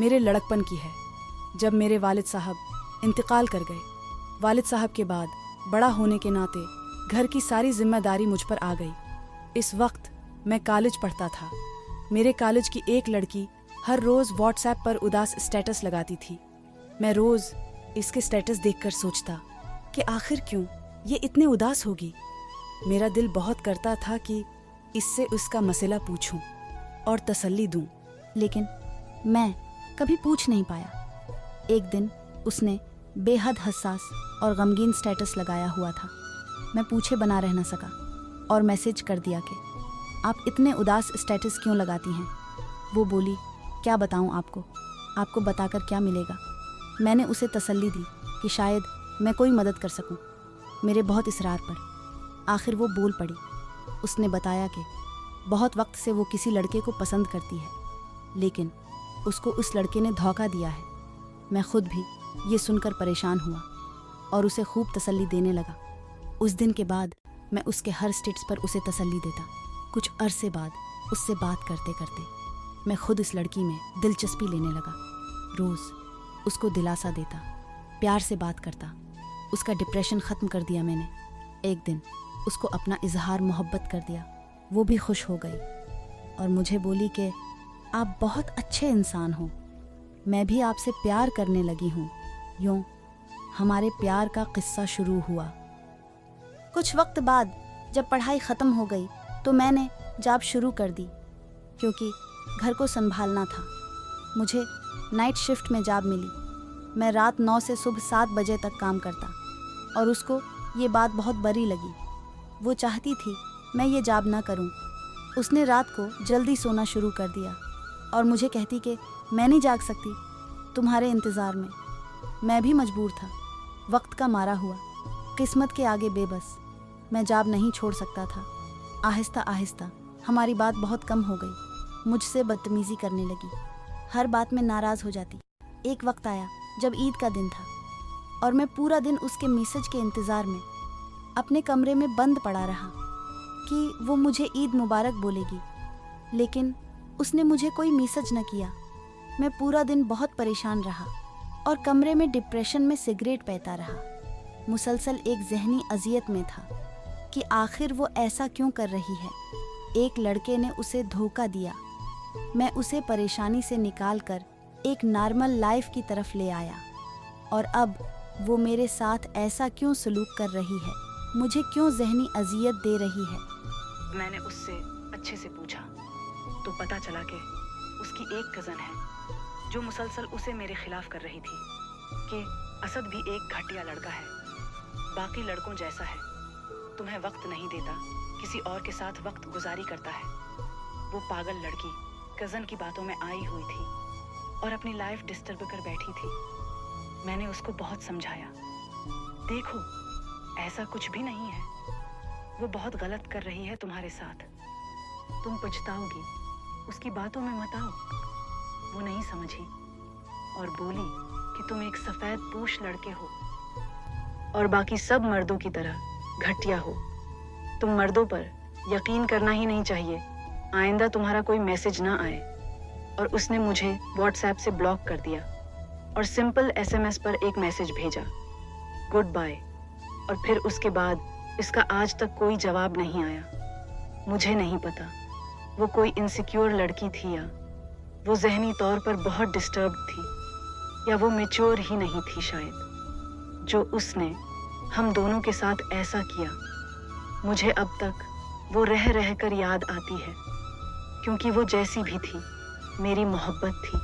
मेरे लड़कपन की है, जब मेरे वालिद साहब इंतकाल कर गए। वालिद साहब के बाद बड़ा होने के नाते घर की सारी जिम्मेदारी मुझ पर आ गई। इस वक्त मैं कॉलेज पढ़ता था। मेरे कॉलेज की एक लड़की हर रोज़ व्हाट्सएप पर उदास स्टेटस लगाती थी। मैं रोज़ इसके स्टेटस देखकर सोचता कि आखिर क्यों ये इतने उदास होगी। मेरा दिल बहुत करता था कि इससे उसका मसला पूछूं और तसल्ली दूं, लेकिन मैं कभी पूछ नहीं पाया। एक दिन उसने बेहद हसास और गमगीन स्टेटस लगाया हुआ था। मैं पूछे बना रह न सका और मैसेज कर दिया कि आप इतने उदास स्टेटस क्यों लगाती हैं। वो बोली, क्या बताऊं आपको बताकर क्या मिलेगा। मैंने उसे तसल्ली दी कि शायद मैं कोई मदद कर सकूं। मेरे बहुत इसरार पर आखिर वो बोल पड़ी। उसने बताया कि बहुत वक्त से वो किसी लड़के को पसंद करती है, लेकिन उसको उस लड़के ने धोखा दिया है। मैं खुद भी ये सुनकर परेशान हुआ और उसे खूब तसल्ली देने लगा। उस दिन के बाद मैं उसके हर स्टेटस पर उसे तसल्ली देता। कुछ अरसे बाद उससे बात करते करते मैं खुद इस लड़की में दिलचस्पी लेने लगा। रोज़ उसको दिलासा देता, प्यार से बात करता। उसका डिप्रेशन ख़त्म कर दिया मैंने। एक दिन उसको अपना इजहार मोहब्बत कर दिया। वो भी खुश हो गई और मुझे बोली कि आप बहुत अच्छे इंसान हो, मैं भी आपसे प्यार करने लगी हूँ। यूँ हमारे प्यार का किस्सा शुरू हुआ। कुछ वक्त बाद जब पढ़ाई ख़त्म हो गई तो मैंने जॉब शुरू कर दी, क्योंकि घर को संभालना था। मुझे नाइट शिफ्ट में जॉब मिली। मैं रात 9 से सुबह 7 बजे तक काम करता और उसको ये बात बहुत बुरी लगी। वो चाहती थी मैं ये जॉब ना करूं। उसने रात को जल्दी सोना शुरू कर दिया और मुझे कहती कि मैं नहीं जाग सकती तुम्हारे इंतज़ार में। मैं भी मजबूर था, वक्त का मारा हुआ, किस्मत के आगे बेबस। मैं जॉब नहीं छोड़ सकता था। आहिस्ता आहिस्ता हमारी बात बहुत कम हो गई। मुझसे बदतमीज़ी करने लगी, हर बात में नाराज़ हो जाती। एक वक्त आया जब ईद का दिन था और मैं पूरा दिन उसके मैसेज के इंतज़ार में अपने कमरे में बंद पड़ा रहा कि वो मुझे ईद मुबारक बोलेगी, लेकिन उसने मुझे कोई मैसेज न किया। मैं पूरा दिन बहुत परेशान रहा और कमरे में डिप्रेशन में सिगरेट पीता रहा। मुसलसल एक जहनी अजियत में था कि आखिर वो ऐसा क्यों कर रही है। एक लड़के ने उसे धोखा दिया। मैं उसे परेशानी से निकाल कर एक नॉर्मल लाइफ की तरफ ले आया और अब वो मेरे साथ ऐसा क्यों सलूक कर रही है, मुझे क्यों जहनी अजियत दे रही है। मैंने उससे अच्छे से पूछा तो पता चला कि उसकी एक कज़न है जो मुसलसल उसे मेरे खिलाफ कर रही थी कि असद भी एक घटिया लड़का है, बाकी लड़कों जैसा है, तुम्हें वक्त नहीं देता, किसी और के साथ वक्त गुजारी करता है। वो पागल लड़की कज़न की बातों में आई हुई थी और अपनी लाइफ डिस्टर्ब कर बैठी थी। मैंने उसको बहुत समझाया, देखो ऐसा कुछ भी नहीं है, वो बहुत गलत कर रही है तुम्हारे साथ, तुम पछताओगी, उसकी बातों में मत आओ। वो नहीं समझी और बोली कि तुम एक सफ़ेद पूछ लड़के हो और बाकी सब मर्दों की तरह घटिया हो। तुम मर्दों पर यकीन करना ही नहीं चाहिए, आइंदा तुम्हारा कोई मैसेज ना आए। और उसने मुझे व्हाट्सएप से ब्लॉक कर दिया और सिंपल एसएमएस पर एक मैसेज भेजा, गुड बाय। और फिर उसके बाद इसका आज तक कोई जवाब नहीं आया। मुझे नहीं पता वो कोई इनसिक्योर लड़की थी या वो जहनी तौर पर बहुत डिस्टर्ब थी या वो मैच्योर ही नहीं थी शायद, जो उसने हम दोनों के साथ ऐसा किया। मुझे अब तक वो रह रह कर याद आती है, क्योंकि वो जैसी भी थी मेरी मोहब्बत थी।